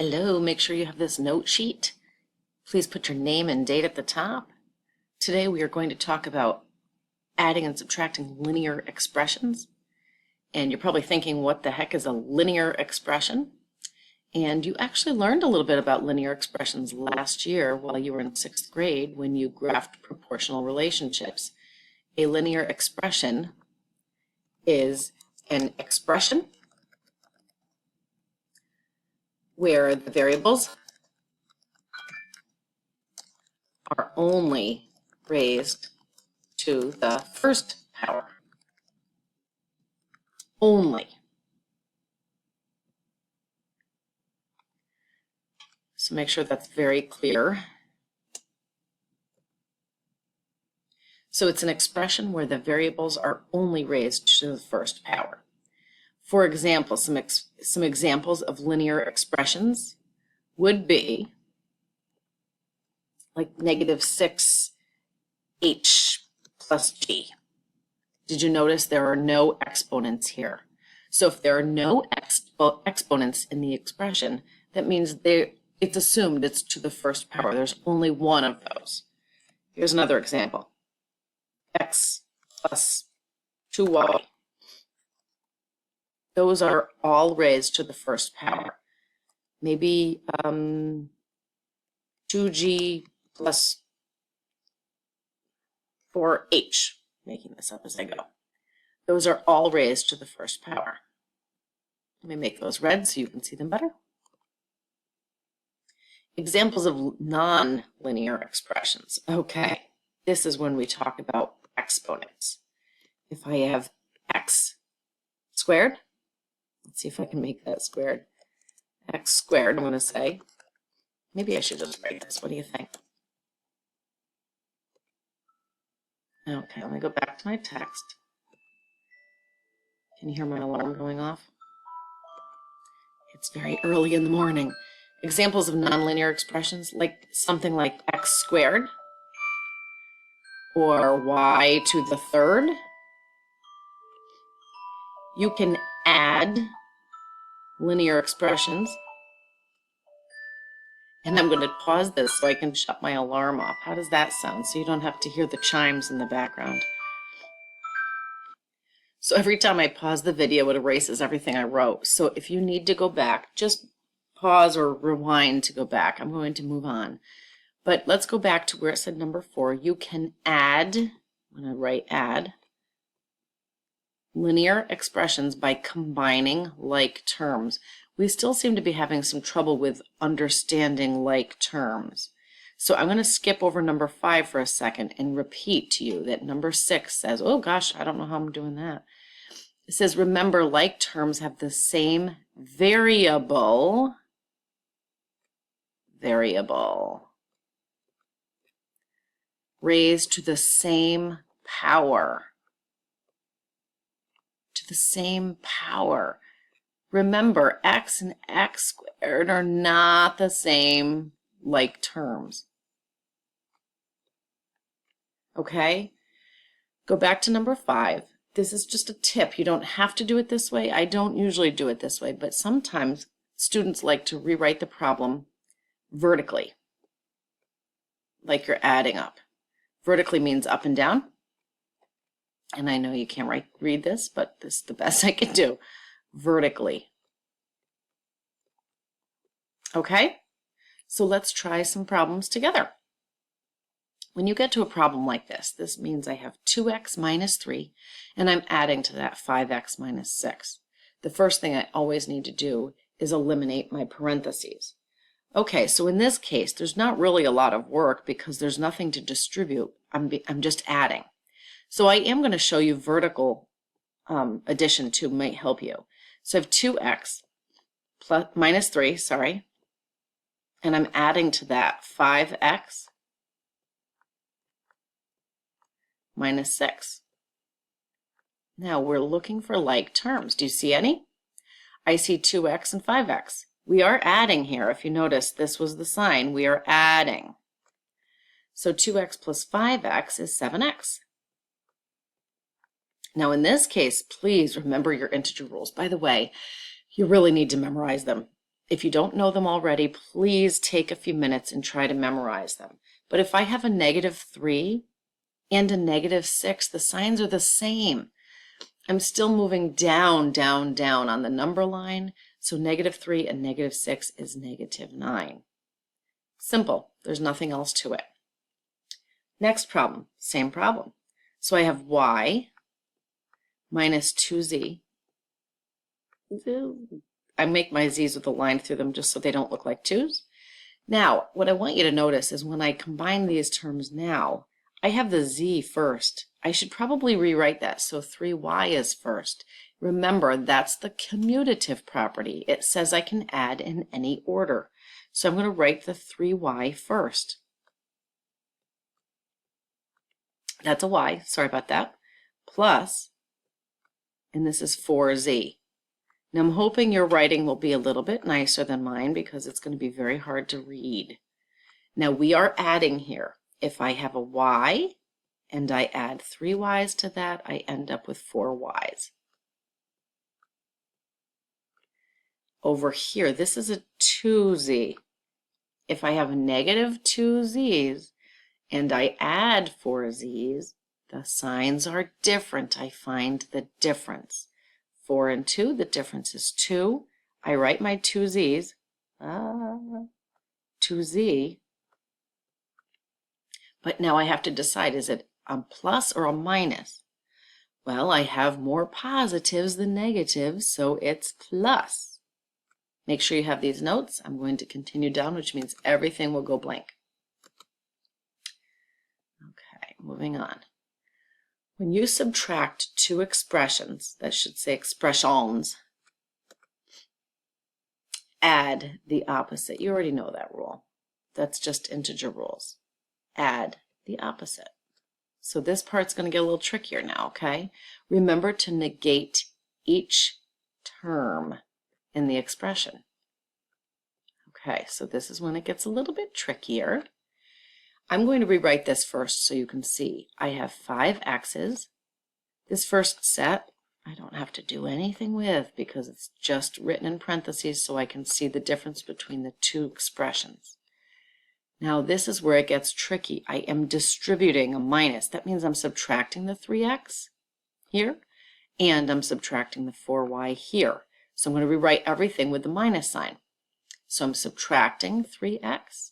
Hello, make sure you have this note sheet. Please put your name and date at the top. Today we are going to talk about adding and subtracting linear expressions. And you're probably thinking, what the heck is a linear expression? And you actually learned a little bit about linear expressions last year while you were in 6th grade when you graphed proportional relationships. A linear expression is an expression where the variables are only raised to the first power. Only. So make sure that's very clear. So it's an expression where the variables are only raised to the first power. For example, some examples of linear expressions would be like -6h plus g. Did you notice there are no exponents here? So if there are no exponents in the expression, that means it's assumed it's to the first power. There's only one of those. Here's another example. X plus 2y. Those are all raised to the first power. Maybe 2g plus 4h, making this up as I go. Those are all raised to the first power. Let me make those red so you can see them better. Examples of non-linear expressions. Okay, this is when we talk about exponents. If I have x squared, let's see if I can make that squared. X squared, I'm going to say. Maybe I should just write this. What do you think? Okay, let me go back to my text. Can you hear my alarm going off? It's very early in the morning. Examples of nonlinear expressions, like something like x squared or y to the third. You can add linear expressions. And I'm going to pause this so I can shut my alarm off. How does that sound? So you don't have to hear the chimes in the background. So every time I pause the video, it erases everything I wrote. So if you need to go back, just pause or rewind to go back. I'm going to move on. But let's go back to where it said number 4. You can add, when I write add, linear expressions by combining like terms. We still seem to be having some trouble with understanding like terms. So I'm going to skip over number 5 for a second and repeat to you that number 6 says, oh gosh, I don't know how I'm doing that. It says, remember, like terms have the same variable raised to the same power. To the same power. Remember, x and x squared are not the same like terms. Okay? Go back to number 5. This is just a tip. You don't have to do it this way. I don't usually do it this way, but sometimes students like to rewrite the problem vertically, like you're adding up. Vertically means up and down. And I know you can't read this, but this is the best I can do. Vertically. Okay? So let's try some problems together. When you get to a problem like this, this means I have 2x minus 3, and I'm adding to that 5x minus 6. The first thing I always need to do is eliminate my parentheses. Okay, so in this case, there's not really a lot of work because there's nothing to distribute. I'm just adding. So I am going to show you vertical addition too, might help you. So I have 2x plus minus 3, sorry, and I'm adding to that 5x minus 6. Now we're looking for like terms. Do you see any? I see 2x and 5x. We are adding here. If you notice, this was the sign. We are adding. So 2x plus 5x is 7x. Now in this case, please remember your integer rules. By the way, you really need to memorize them. If you don't know them already, please take a few minutes and try to memorize them. But if I have a -3 and a -6, the signs are the same. I'm still moving down, down, down on the number line, so -3 and -6 is -9. Simple, there's nothing else to it. Next problem, same problem. So I have y minus 2z. I make my z's with a line through them just so they don't look like 2's. Now, what I want you to notice is when I combine these terms now, I have the z first. I should probably rewrite that so 3y is first. Remember, that's the commutative property. It says I can add in any order. So I'm going to write the 3y first. That's a y, sorry about that, plus, and this is 4z. Now I'm hoping your writing will be a little bit nicer than mine because it's going to be very hard to read. Now we are adding here. If I have a y and I add 3 y's to that, I end up with 4 y's. Over here, this is a 2z. If I have a -2z's and I add 4 z's, the signs are different. I find the difference. 4 and 2, the difference is 2. I write my 2 z's, 2z, but now I have to decide, is it a plus or a minus? Well, I have more positives than negatives, so it's plus. Make sure you have these notes. I'm going to continue down, which means everything will go blank. Okay, moving on. When you subtract two expressions, that should say expressions, add the opposite. You already know that rule. That's just integer rules. Add the opposite. So this part's going to get a little trickier now, okay? Remember to negate each term in the expression. Okay, so this is when it gets a little bit trickier. I'm going to rewrite this first so you can see. I have 5 x's. This first set, I don't have to do anything with because it's just written in parentheses so I can see the difference between the two expressions. Now this is where it gets tricky. I am distributing a minus. That means I'm subtracting the 3x here, and I'm subtracting the 4y here. So I'm going to rewrite everything with the minus sign. So I'm subtracting 3x,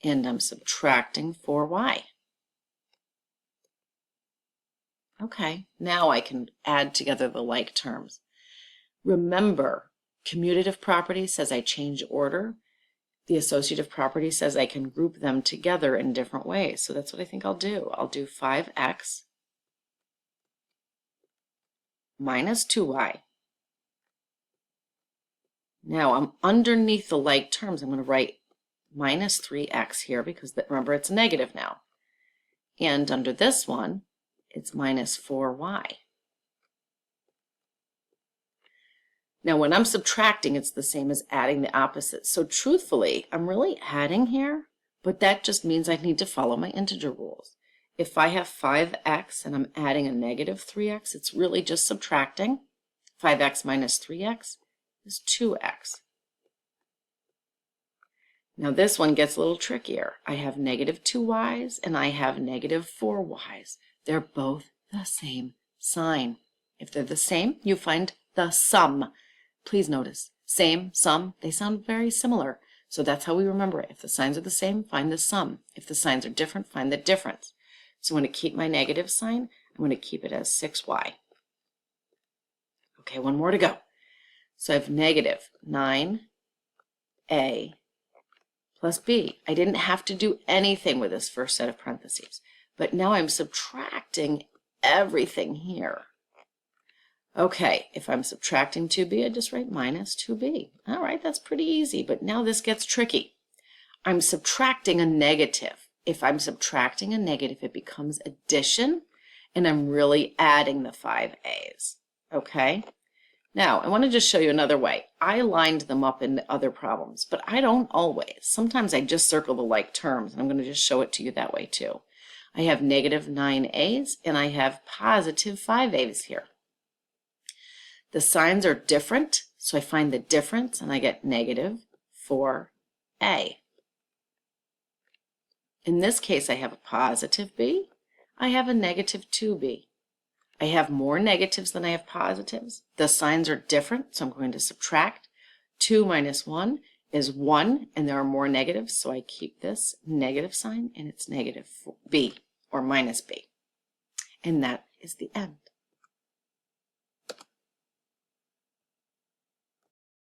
and I'm subtracting 4y. Okay, now I can add together the like terms. Remember, commutative property says I change order. The associative property says I can group them together in different ways. So that's what I think I'll do. I'll do 5x minus 2y. Now I'm underneath the like terms. I'm going to write minus 3x here because remember it's negative now. And under this one, it's minus 4y. Now when I'm subtracting, it's the same as adding the opposite. So truthfully, I'm really adding here, but that just means I need to follow my integer rules. If I have 5x and I'm adding a negative 3x, it's really just subtracting. 5x minus 3x is 2x. Now this one gets a little trickier. I have negative 2y's and I have negative 4y's. They're both the same sign. If they're the same, you find the sum. Please notice, same, sum, they sound very similar. So that's how we remember it. If the signs are the same, find the sum. If the signs are different, find the difference. So I'm going to keep my negative sign. I'm going to keep it as 6y. Okay, one more to go. So I have negative 9a plus b. I didn't have to do anything with this first set of parentheses, but now I'm subtracting everything here. Okay, if I'm subtracting 2b, I just write minus 2b. All right, that's pretty easy, but now this gets tricky. I'm subtracting a negative. If I'm subtracting a negative, it becomes addition, and I'm really adding the 5a's. Okay? Now, I want to just show you another way. I lined them up in the other problems, but I don't always. Sometimes I just circle the like terms, and I'm going to just show it to you that way too. I have negative 9a's, and I have positive 5a's here. The signs are different, So I find the difference and I get negative 4a. In this case, I have a positive b. I have a negative 2b. I have more negatives than I have positives. The signs are different, so I'm going to subtract. 2 minus 1 is 1, and there are more negatives, so I keep this negative sign, and it's negative b, or minus b. And that is the end.